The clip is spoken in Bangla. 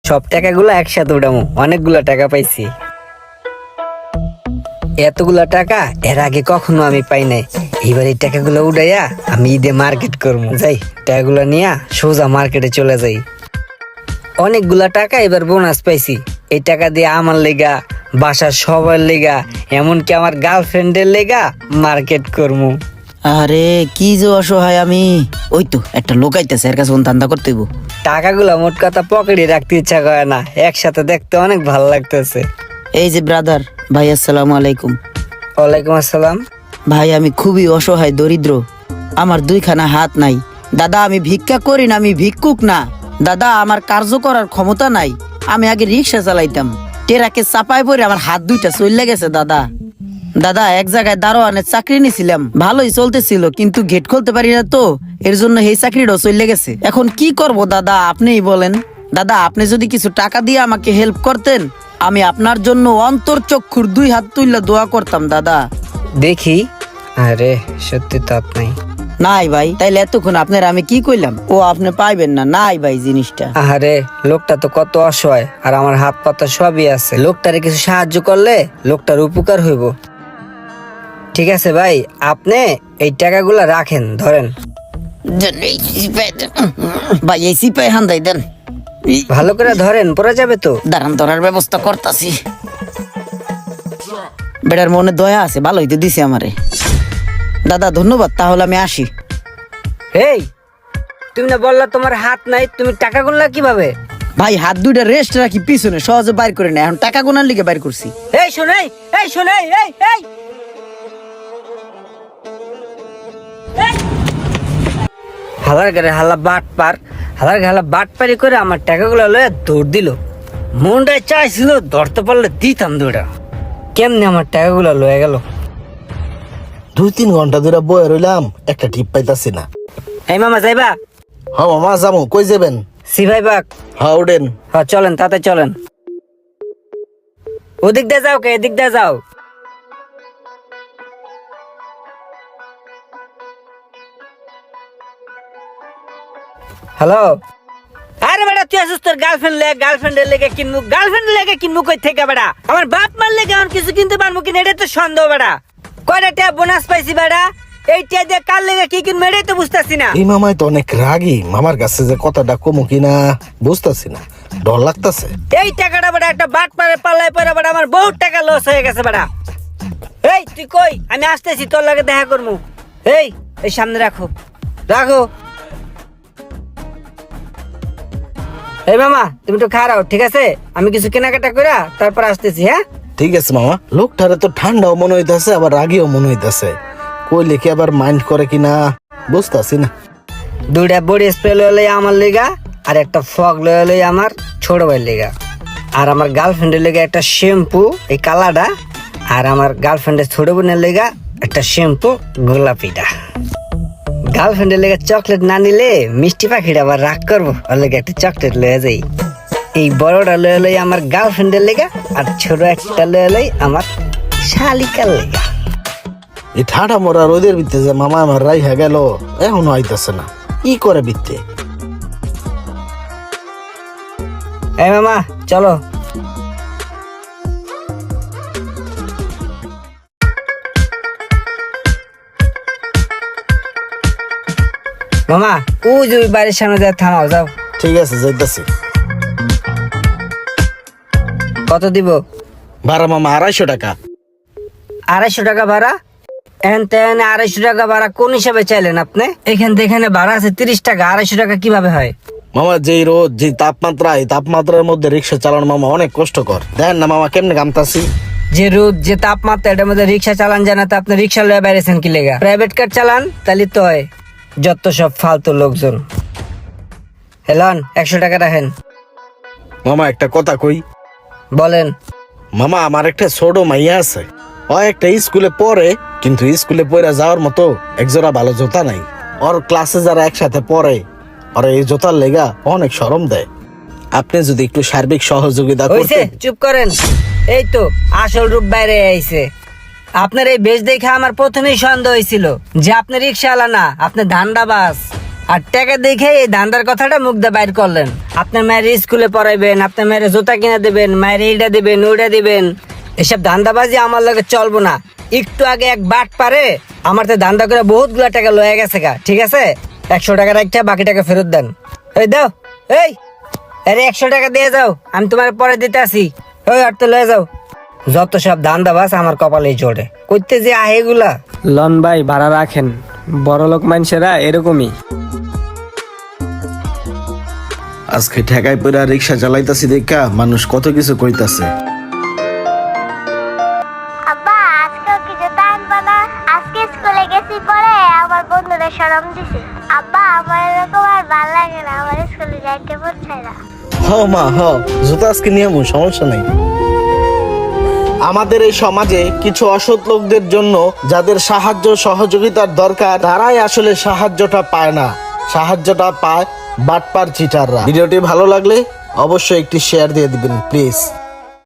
সব টাকাগুলো একসাথে উঠামো, অনেকগুলো টাকা পাইছি। এতগুলা টাকা এর আগে কখনো আমি পাই নাই। এবার এই টাকাগুলো উঠাইয়া আমি ঈদে মার্কেট করবো। যাই টাকাগুলো নিয়ে সোজা মার্কেটে চলে যাই। অনেকগুলা টাকা এবার বোনাস পাইছি। এই টাকা দিয়ে আমার লেগা, বাসার সবার লেগা, এমনকি আমার গার্লফ্রেন্ডের লেগা মার্কেট করবো। আরে কি যে অসহায় আমি। ওই তো একটা লোক আইতেছে, এর কাছে ধান্দা করতে হইব। টাকাগুলো মোট কথা পকেটে রাখতে ইচ্ছা করে না, একসাথে দেখতে অনেক ভালো লাগতেছে। এই যে ব্রাদার, ভাই আসসালামু আলাইকুম। ওয়ালাইকুম আসসালাম। ভাই আমি খুবই অসহায়, দরিদ্র, আমার দুইখানা হাত নাই। দাদা আমি ভিক্ষা করি না, আমি ভিক্ষুক না। দাদা আমার কার্য করার ক্ষমতা নাই। আমি আগে রিক্সা চালাইতাম, টেরাকে চাপায় পড়ে আমার হাত দুইটা চলে গেছে। দাদা দাদা এক জায়গায় দারোয়ানের চাকরি নিছিলাম, ভালোই চলতেছিল, কিন্তু গেট খুলতে পারি না তো, এর জন্য এই চাকরিটাও চলে গেছে। এখন কি করব দাদা আপনিই বলেন। দাদা আপনি যদি কিছু টাকা দিয়ে আমাকে হেল্প করতেন, আমি আপনার জন্য অন্তর চক্ষুর 2 হাত তুইলা দোয়া করতাম দাদা। দেখি। আরে সত্যি তো নাই। নাই ভাই, তাইলে এতক্ষণ আপনার আমি কি কইলাম, ও আপনি পাইবেন না। নাই ভাই জিনিসটা। আরে লোকটা তো কত অসহায়, আর আমার হাত পাতা সবই আছে। লোকটারে কিছু সাহায্য করলে লোকটার উপকার হইব। ঠিক আছে ভাই, আপনি এই টাকাগুলা রাখেন, ধরেন। ভাই এই সিপাই হান্দাই দেন। ভালো করে ধরেন, পড়ে যাবে তো। দাঁড়ান ধরার ব্যবস্থা করতাছি। বেটার মনে দয়া আছে, ভালো হইতে দিছে আমারে। দাদা ধন্যবাদ, তাহলে আমি আসি। এই তুমি না বললা তোমার হাত নাই, তুমি টাকা গুনলা কিভাবে? ভাই হাত দুইটা রেস্ট রাখি পিছনে, সহজে বাইর করে না, এখন টাকা গোনার লিগে বাইর করছি। এই শোনাই, এই শোনাই, এই এই হালার গারে হালা বাট পার, হালার গালা বাট পারি করে আমার টাকাগুলো লয়ে দৌড় দিল। মনটায় চাইছিল ধরতে পারলে দিতাম দৌড়া। কেমনে আমার টাকাগুলো লয়ে গেল। 2-3 ঘন্টা ধরে বয়ে রইলাম, একটা টিপ পাইতাছি না। এই মামা যাইবা? হ্যাঁ মামা যাবো। কই যাবেন? সি ভাই বাক। হ্যাঁ উঠেন। হ্যাঁ চলেন, তাতে চলেন। ওদিক দিয়ে যাও কে, এদিক দিয়ে যাও। হ্যালো। আরে বেটা তুই আসিস তোর গার্লফ্রেন্ডের লেগে কিনবো, গার্লফ্রেন্ডের লেগে কিনবো কই থেকে বেটা? আমার বাপ মার লেগে এখন কিছু কিনতে পারবো কিনা এটা তো সন্দেহ বেটা। কয়টা টাকা বোনাস পাইছি বেটা, এই টাকা দিয়ে কার লেগে কি কিনবো এটাই তো বুঝতেছি না। এই মামাই তো অনেক রাগী, মামার কাছে যে কথাটা কমু কিনা বুঝতেছি না, ডর লাগতাছে। এই টাকাটা বেটা একটা বাট পারে পাল্লায় পরে বেটা আমার বহুত টাকা লস হয়ে গেছে বেটা। এই তুই কই? আমি আসতেছি, তোর লাগে দেখা করবো। এই এই সামনে রাখো, রাখো। এই মামা তুমি তো খারাও, ঠিক আছে? আমি কিছু কেনাকাটা করে তারপর আসতেছি। হ্যাঁ ঠিক আছে মামা। লোকটারে তো ঠান্ডাও মনে হইতাছে, আবার রাগিও মনে হইতাছে। কইলে কি আবার মাইন্ড করে কিনা বুঝতাছি না। 2টা বডি স্প্রে লয়ে আমার লেগা, আর একটা ফগ লয়ে আমার ছোট ভাইয়ের লেগা, আর আমার গার্লফ্রেন্ডের লেগা একটা শ্যাম্পু এই কালাটা, আর আমার গার্লফ্রেন্ডের ছোট বোনের লেগা একটা শ্যাম্পু গোলাপিটা। গার্লফ্রেন্ডের লেগে চকলেট না নিলে মিষ্টি পাখিটা আবার রাগ করবো, ওর লেগে একটা চকলেট লয়ে যাই। এই বড়টা লয়ে লই আমার গার্লফ্রেন্ডের লেগা, আর ছোট একটা লয়ে লই আমার শালিকার লেগা। এই ঠাডা মরা রোদের ভিতরে যে মামা আমার রাইহা গেল, এখনো আইতাছে না। কি করে বিত্তে? এই মামা চলো। মামা ওই যে ওই বাড়ির সামনে যায়, থামাও, যাও। ঠিক আছে যাইতাছি। কত দিব? ভাড়া মামা 250 টাকা। 250 টাকা ভাড়া? এখান থেকে 250 টাকা ভাড়া কোন হিসাবে চাইলেন আপনি? এখান থেকে এখানে ভাড়া আছে 30 টাকা, 250 টাকা কিভাবে হয়? মামা যেই রোদ, যে তাপমাত্রা, এই তাপমাত্রার মধ্যে রিক্সা চালানো মামা অনেক কষ্টকর। দেখেন না মামা কেমনে কামতাছি। যে রোদ, যে তাপমাত্রা, এটার মধ্যে রিক্সা চালান যায় না, তা আপনি রিক্সা লয়ে বেড়েছেন কি লেগা? প্রাইভেট কার চালান, তাহলে তো হয়। যত সব ফালতু লোকজন। হেলন 100 টাকা রাখেন। মামা একটা কথা কই। বলেন। মামা আমার একটা ছোট মাইয়া আছে, ও একটা স্কুলে পড়ে, কিন্তু স্কুলে পড়ে যাওয়ার মতো একজোড়া ভালো জুতা নাই। ওর ক্লাসে যারা একসাথে পড়ে, ওর এই জুতার লেগা অনেক শরম দেয়। আপনি যদি একটু সার্বিক সহযোগিতা হইছে, করতেন। চুপ করেন। এই তো আসল রূপ বাইরে আইছে। আপনার এই বেশ দেখে আমার প্রথমেই সন্দেহ হয়েছিল যে আপনি রিক্সাওয়ালা না, আপনি ধান্দাবাজ। আর টাকা দেখে এই ধান্দার কথাটা মুখ দিয়ে বাইর করলেন। আপনার মায়ের স্কুলে পড়াইবেন, আপনার মায়ের জুতা কিনে দেবেন, মায়ের এইটা দিবেন ওইটা দিবেন। এসব ধান্দাবাজি আমার লগে চলবো না। একটু আগে এক বাট পারে আমার তো ধান্দা করে বহুতগুলা টাকা লয়ে গেছে গা, ঠিক আছে? 100 টাকা রাখতে বাকি টাকা ফেরত দেন। এই দাও, এই আরে 100 টাকা দিয়ে যাও, আমি তোমার পরে দিতে আসি। ওই আর তো লয়ে যাও। যত সব ধান্দাবাজ আমার কপালেই জোরে, করতে যে আহেগুলা। লন ভাই ভাড়া রাখেন, বড় লোক মানুষেরা এরকমই। আজকে ঠেকাই পড়া রিক্সা চালাইতাছি দেখা মানুষ কত কিছু কইতাছে। আব্বা আজকেও কি জুতা আনবা না? আজকে স্কুলে গেছি পরে আমার বন্ধুরা শরম দিছে। আব্বা আমার এরকম আর ভালো লাগে না, আমার স্কুলে যাইতে বলছে না। হ মা হ, জুতা আজকে নিয়ে আমু, সমস্যা নাই। আমাদের এই সমাজে কিছু অসৎ লোকদের জন্য যাদের সাহায্য সহযোগিতার দরকার, তারাই আসলে সাহায্যটা পায় না, সাহায্যটা পায় বাটপার চিটাররা। ভিডিওটি ভালো লাগলে অবশ্যই একটি শেয়ার দিয়ে দিবেন প্লিজ।